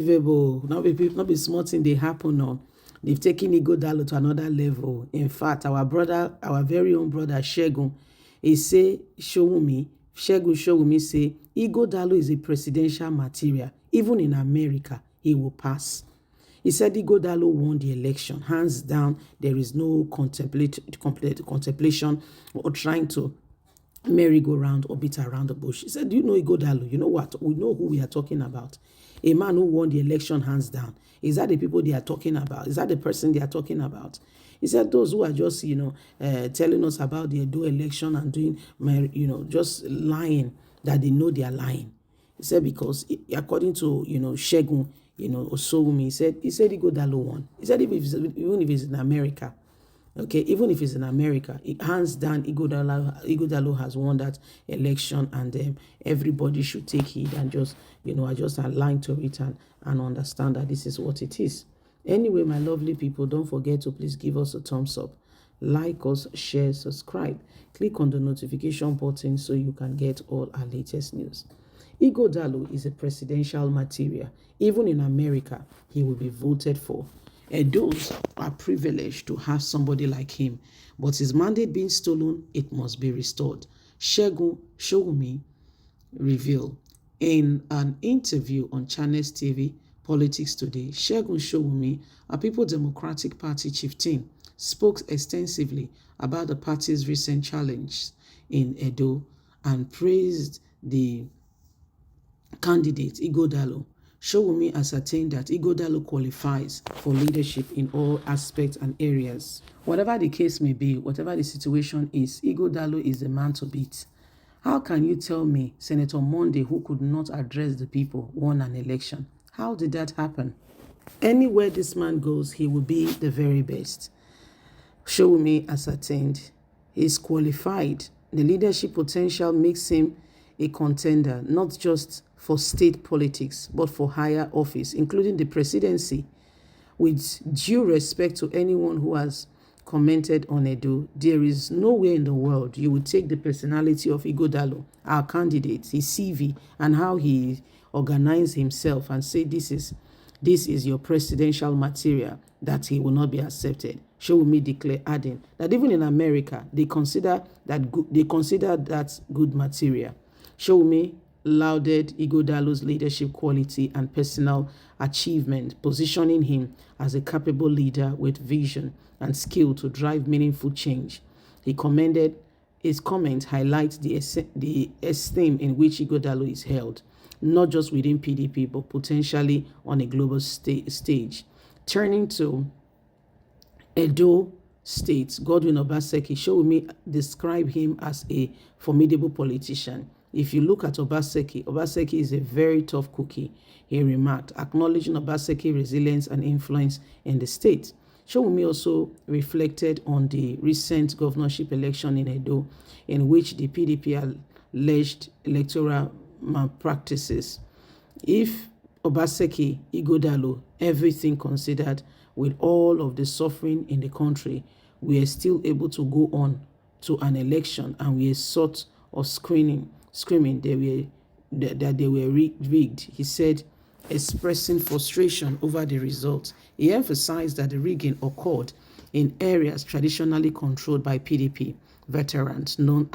Not be small thing they happen now. They've taken Ighodalo to another level. In fact, our brother, our very own brother Shegun, he say Showumi, Shegun Showumi say Ighodalo is a presidential material. Even in America, he will pass. He said Ighodalo won the election. Hands down, there is no contemplation or trying to merry-go-round or beat around the bush. He said, do you know Ighodalo? You know what? We know who we are talking about. A man who won the election hands down. Is that the people they are talking about? Is that the person they are talking about? He said those who are just, telling us about the Edo election and doing, just lying, that they know they are lying. He said because according to, Shegun, Osowumi, he said Ighodalo won. He said even if it's in America, okay, even if it's in America, hands down, Ighodalo has won that election, and everybody should take heed and just, just align to it and understand that this is what it is. Anyway, my lovely people, don't forget to please give us a thumbs up, like us, share, subscribe. Click on the notification button so you can get all our latest news. Ighodalo is a presidential material. Even in America, he will be voted for. Those are privileged to have somebody like him, but his mandate being stolen, it must be restored. Shegun Showumi revealed in an interview on Channels TV Politics Today. Shegun Showumi, a People Democratic Party chieftain, spoke extensively about the party's recent challenge in Edo and praised the candidate Ighodalo. Showumi ascertained that Ighodalo qualifies for leadership in all aspects and areas. Whatever the case may be, whatever the situation is, Ighodalo is the man to beat. How can you tell me Senator Monday, who could not address the people, won an election? How did that happen? Anywhere this man goes, he will be the very best. Showumi ascertained he is qualified. The leadership potential makes him a contender, not just for state politics, but for higher office, including the presidency. With due respect to anyone who has commented on Edo, there is nowhere in the world you would take the personality of Ighodalo, our candidate, his CV, and how he organized himself and say this is your presidential material, that he will not be accepted. Showumi declare, adding that even in America, they consider that good material. Showumi lauded Ighodalo's leadership quality and personal achievement, positioning him as a capable leader with vision and skill to drive meaningful change. He commended his comment highlights the esteem in which Ighodalo is held, not just within PDP, but potentially on a global stage. Turning to Edo State, Godwin Obaseki, Showumi described him as a formidable politician. If you look at Obaseki is a very tough cookie, he remarked, acknowledging Obaseki's resilience and influence in the state. Showumi also reflected on the recent governorship election in Edo, in which the PDP alleged electoral malpractices. If Obaseki, Ighodalo, everything considered, with all of the suffering in the country, we are still able to go on to an election, and we are sort of screaming that they were rigged. He said, expressing frustration over the results. He emphasized that the rigging occurred in areas traditionally controlled by PDP veterans, known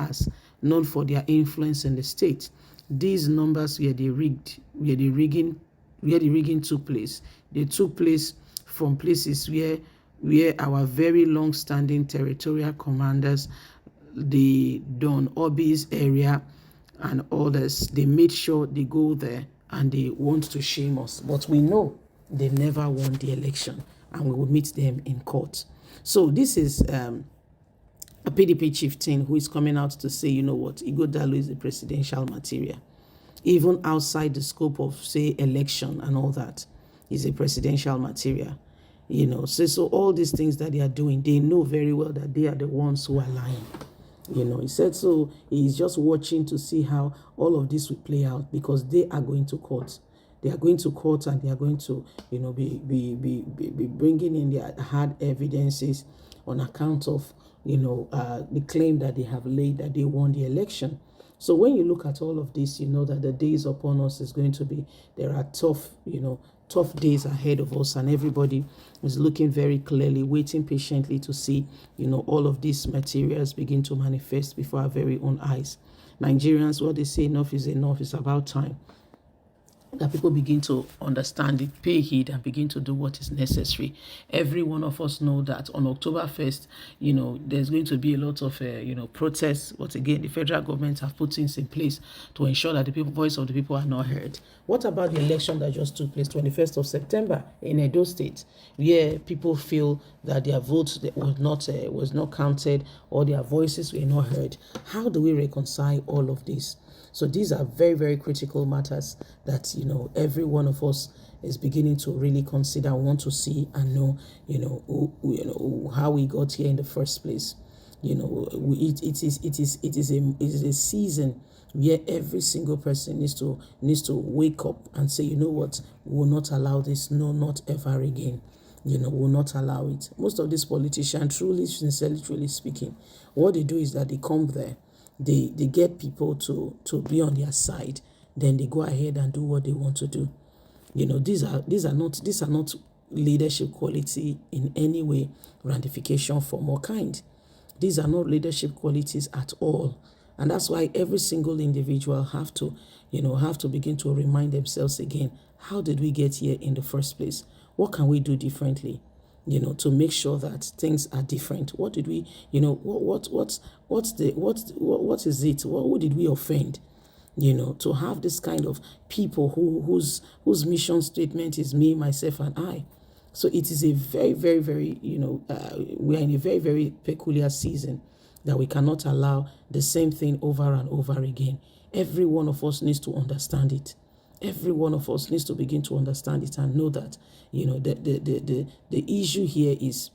for their influence in the state. These numbers where the rigging took place. They took place from places where our very long-standing territorial commanders, the Don Obi's area and others, they made sure they go there and they want to shame us. But we know they never won the election, and we will meet them in court. So this is a PDP chieftain who is coming out to say, you know what, Ighodalo is a presidential material. Even outside the scope of, say, election and all that, is a presidential material. So all these things that they are doing, they know very well that they are the ones who are lying. He said so. He's just watching to see how all of this will play out, because they are going to court. They are going to court, and they are going to, be bringing in their hard evidences on account of, the claim that they have laid that they won the election. So when you look at all of this, you know that the days upon us is going to be, there are tough, tough days ahead of us, and everybody is looking very clearly, waiting patiently to see, all of these materials begin to manifest before our very own eyes. Nigerians, what they say, enough is enough. It's about time that people begin to understand it, pay heed, and begin to do what is necessary. Every one of us know that on October 1st, there's going to be a lot of, protests. But again, the federal government have put things in place to ensure that the voice of the people are not heard. What about the election that just took place 21st of September in Edo State, where people feel that their votes was not counted, or their voices were not heard? How do we reconcile all of this? So these are very, very critical matters that, every one of us is beginning to really consider, want to see and know, how we got here in the first place. It is a season where every single person needs to wake up and say, you know what, we will not allow this, no, not ever again. We will not allow it. Most of these politicians, truly, sincerely, truly speaking, what they do is that they come there, they get people to be on their side, then they go ahead and do what they want to do. These are not leadership quality in any way, ratification for more kind. These are not leadership qualities at all. And that's why every single individual have to begin to remind themselves again, how did we get here in the first place? What can we do differently? To make sure that things are different. What did we, what is it? Who did we offend? To have this kind of people whose mission statement is me, myself, and I. So it is a very, very, very, we are in a very, very peculiar season that we cannot allow the same thing over and over again. Every one of us needs to understand it. Every one of us needs to begin to understand it and know that, the issue here is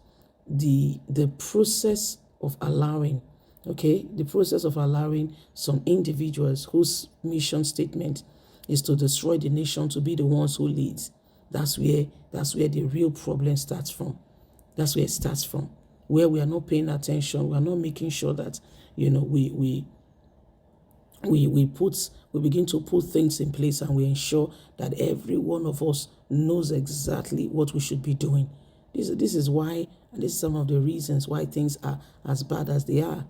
the process of allowing, the process of allowing some individuals whose mission statement is to destroy the nation to be the ones who leads. That's where the real problem starts from. That's where it starts from. Where we are not paying attention, we are not making sure that, we begin to put things in place, and we ensure that every one of us knows exactly what we should be doing. This is why, and this is some of the reasons why things are as bad as they are.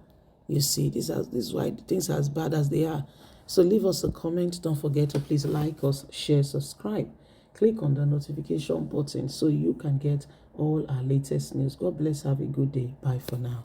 You see, this is why things are as bad as they are. So leave us a comment. Don't forget to please like us, share, subscribe. Click on the notification button so you can get all our latest news. God bless. Have a good day. Bye for now.